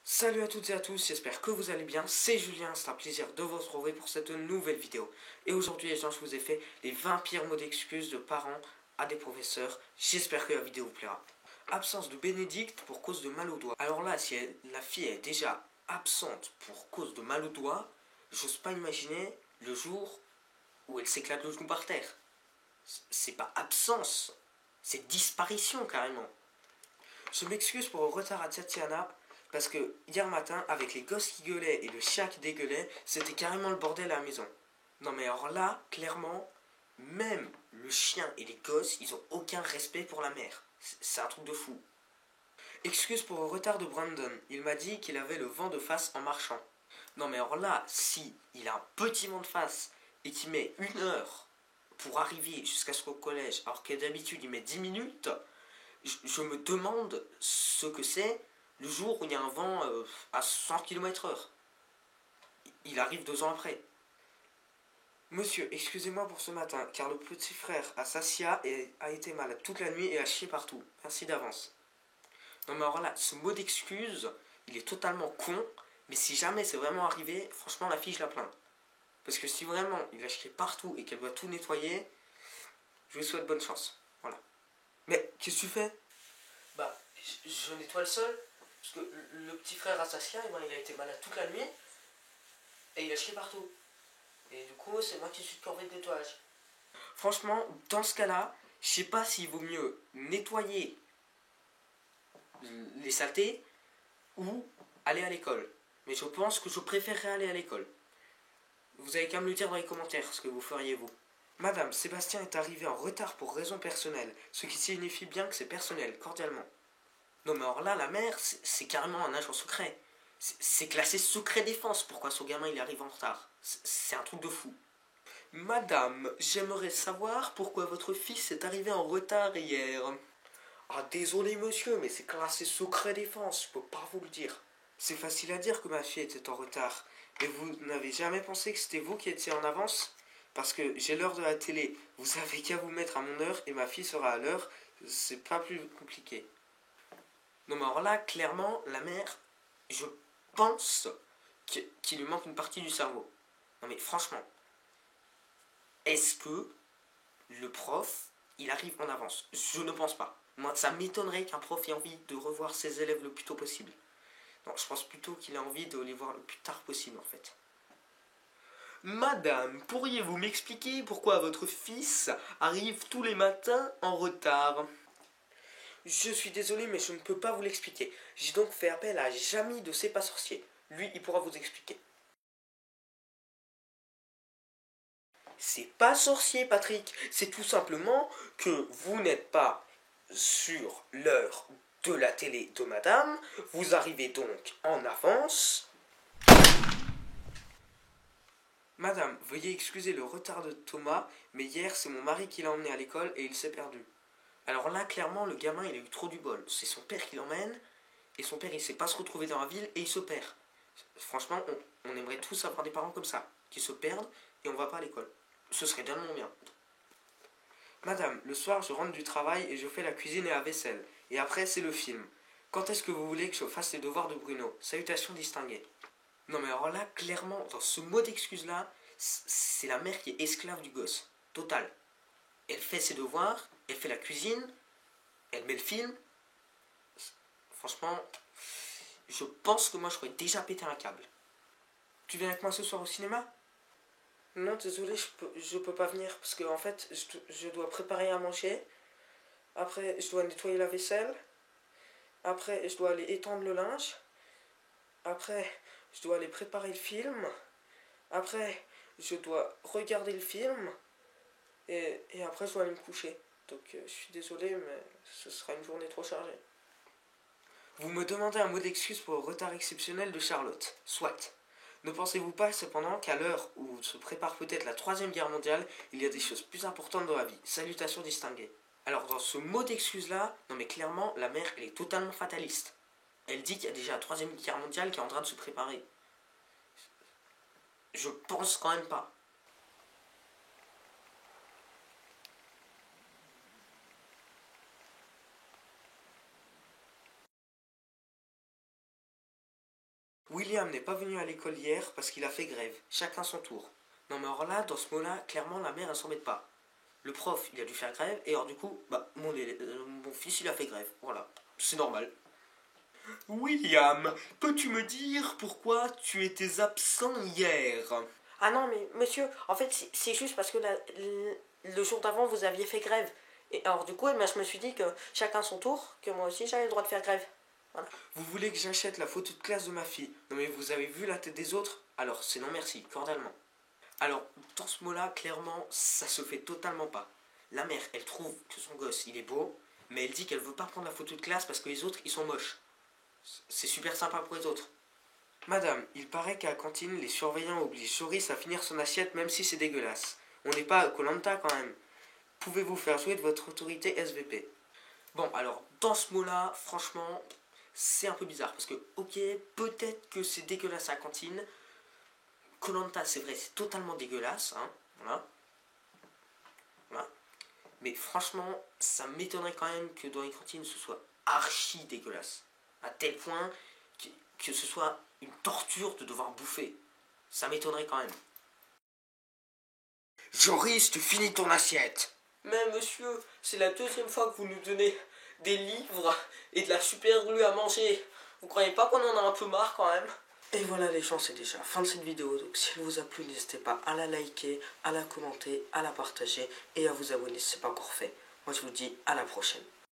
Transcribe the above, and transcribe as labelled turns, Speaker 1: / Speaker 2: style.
Speaker 1: Salut à toutes et à tous, j'espère que vous allez bien, c'est Julien, c'est un plaisir de vous retrouver pour cette nouvelle vidéo. Et aujourd'hui, je vous ai fait les 20 pires mots d'excuses de parents à des professeurs, j'espère que la vidéo vous plaira. Absence de Bénédicte pour cause de mal au doigt. Alors là, si la fille est déjà absente pour cause de mal au doigt, j'ose pas imaginer le jour où elle s'éclate le genou par terre. C'est pas absence, c'est disparition carrément. Je m'excuse pour le retard à Tatiana, parce que hier matin, avec les gosses qui gueulaient et le chat qui dégueulait, c'était carrément le bordel à la maison. Non mais alors là, clairement, même le chien et les gosses, ils ont aucun respect pour la mère. C'est un truc de fou. Excuse pour le retard de Brandon. Il m'a dit qu'il avait le vent de face en marchant. Non mais alors là, si il a un petit vent de face et qu'il met 1 heure pour arriver jusqu'à son collège, alors que d'habitude il met 10 minutes, je me demande ce que c'est le jour où il y a un vent à 100 km/h. Il arrive 2 ans après. Monsieur, excusez-moi pour ce matin, car le petit frère à Sassia a été malade toute la nuit et a chié partout. Merci d'avance. Non mais alors là, ce mot d'excuse, il est totalement con, mais si jamais c'est vraiment arrivé, franchement la fille je la plains. Parce que si vraiment il a chié partout et qu'elle doit tout nettoyer, je lui souhaite bonne chance. Voilà. Mais qu'est-ce que tu fais? Bah, je nettoie le sol, parce que le petit frère Assassin, il a été malade toute la nuit, et il a chié partout. Et du coup, c'est moi qui suis corvée de nettoyage. Franchement, dans ce cas-là, je sais pas s'il vaut mieux nettoyer les saletés ou aller à l'école. Mais je pense que je préférerais aller à l'école. Vous avez qu'à me le dire dans les commentaires ce que vous feriez vous. Madame, Sébastien est arrivé en retard pour raison personnelle, ce qui signifie bien que c'est personnel, cordialement. Non mais alors là, la mère, c'est carrément un agent secret. C'est classé secret défense, pourquoi son gamin il arrive en retard. C'est un truc de fou. Madame, j'aimerais savoir pourquoi votre fils est arrivé en retard hier. Ah désolé monsieur, mais c'est classé secret défense, je peux pas vous le dire. C'est facile à dire que ma fille était en retard, mais vous n'avez jamais pensé que c'était vous qui étiez en avance? Parce que j'ai l'heure de la télé, vous avez qu'à vous mettre à mon heure et ma fille sera à l'heure, c'est pas plus compliqué. Non mais alors là, clairement, la mère, je pense qu'il lui manque une partie du cerveau. Non mais franchement, est-ce que le prof, il arrive en avance? Je ne pense pas. Moi, ça m'étonnerait qu'un prof ait envie de revoir ses élèves le plus tôt possible. Non, je pense plutôt qu'il a envie de les voir le plus tard possible en fait. Madame, pourriez-vous m'expliquer pourquoi votre fils arrive tous les matins en retard? Je suis désolé, mais je ne peux pas vous l'expliquer. J'ai donc fait appel à Jamy de C'est pas sorcier. Lui, il pourra vous expliquer. C'est pas sorcier, Patrick. C'est tout simplement que vous n'êtes pas sur l'heure de la télé de madame. Vous arrivez donc en avance. Madame, veuillez excuser le retard de Thomas, mais hier, c'est mon mari qui l'a emmené à l'école et il s'est perdu. Alors là, clairement, le gamin, il a eu trop du bol. C'est son père qui l'emmène, et son père, il sait pas se retrouver dans la ville, et il se perd. Franchement, on aimerait tous avoir des parents comme ça, qui se perdent, et on va pas à l'école. Ce serait tellement bien. Madame, le soir, je rentre du travail et je fais la cuisine et la vaisselle. Et après, c'est le film. Quand est-ce que vous voulez que je fasse les devoirs de Bruno? Salutations distinguées. Non mais alors là, clairement, dans ce mot d'excuse-là, c'est la mère qui est esclave du gosse. Total. Elle fait ses devoirs, elle fait la cuisine, elle met le film. Franchement, je pense que moi je pourrais déjà péter un câble. Tu viens avec moi ce soir au cinéma? Non, désolé, je peux pas venir parce que en fait, je dois préparer à manger. Après, je dois nettoyer la vaisselle. Après, je dois aller étendre le linge. Après, je dois aller préparer le film. Après, je dois regarder le film. Et après, je dois aller me coucher. Donc, je suis désolé, mais ce sera une journée trop chargée. Vous me demandez un mot d'excuse pour le retard exceptionnel de Charlotte. Soit. Ne pensez-vous pas cependant qu'à l'heure où se prépare peut-être la Troisième Guerre mondiale, il y a des choses plus importantes dans la vie? Salutations distinguées. Alors dans ce mot d'excuse-là, non mais clairement, la mère, elle est totalement fataliste. Elle dit qu'il y a déjà la Troisième Guerre mondiale qui est en train de se préparer. Je pense quand même pas. William n'est pas venu à l'école hier parce qu'il a fait grève. Chacun son tour. Non mais alors là, dans ce mot-là, clairement la mère elle s'en met pas. Le prof, il a dû faire grève et alors du coup, mon fils il a fait grève. Voilà, c'est normal. William, peux-tu me dire pourquoi tu étais absent hier?
Speaker 2: Ah non, mais monsieur, en fait, c'est juste parce que le jour d'avant, vous aviez fait grève. Et alors, du coup, eh ben, je me suis dit que chacun son tour, que moi aussi j'avais le droit de faire grève. Voilà.
Speaker 1: Vous voulez que j'achète la photo de classe de ma fille? Non mais vous avez vu la tête des autres? Alors c'est non merci, cordialement. Alors, dans ce mot-là, clairement, ça se fait totalement pas. La mère, elle trouve que son gosse, il est beau, mais elle dit qu'elle veut pas prendre la photo de classe parce que les autres, ils sont moches. C'est super sympa pour les autres. Madame, il paraît qu'à la cantine, les surveillants obligent Joris à finir son assiette même si c'est dégueulasse. On n'est pas à koh quand même. Pouvez-vous faire jouer de votre autorité SVP? Bon, alors, dans ce mot-là, franchement, c'est un peu bizarre. Parce que, ok, peut-être que c'est dégueulasse à la cantine. Koh Lanta, c'est vrai, c'est totalement dégueulasse. Hein, voilà. Voilà. Mais franchement, ça m'étonnerait quand même que dans les cantines, ce soit archi dégueulasse. À tel point que ce soit une torture de devoir bouffer. Ça m'étonnerait quand même. Joris, tu finis ton assiette.
Speaker 2: Mais monsieur, c'est la deuxième fois que vous nous donnez des livres et de la super glue à manger. Vous croyez pas qu'on en a un peu marre quand même?
Speaker 1: Et voilà les gens, c'est déjà la fin de cette vidéo. Donc si elle vous a plu, n'hésitez pas à la liker, à la commenter, à la partager et à vous abonner si ce n'est pas encore fait. Moi je vous dis à la prochaine.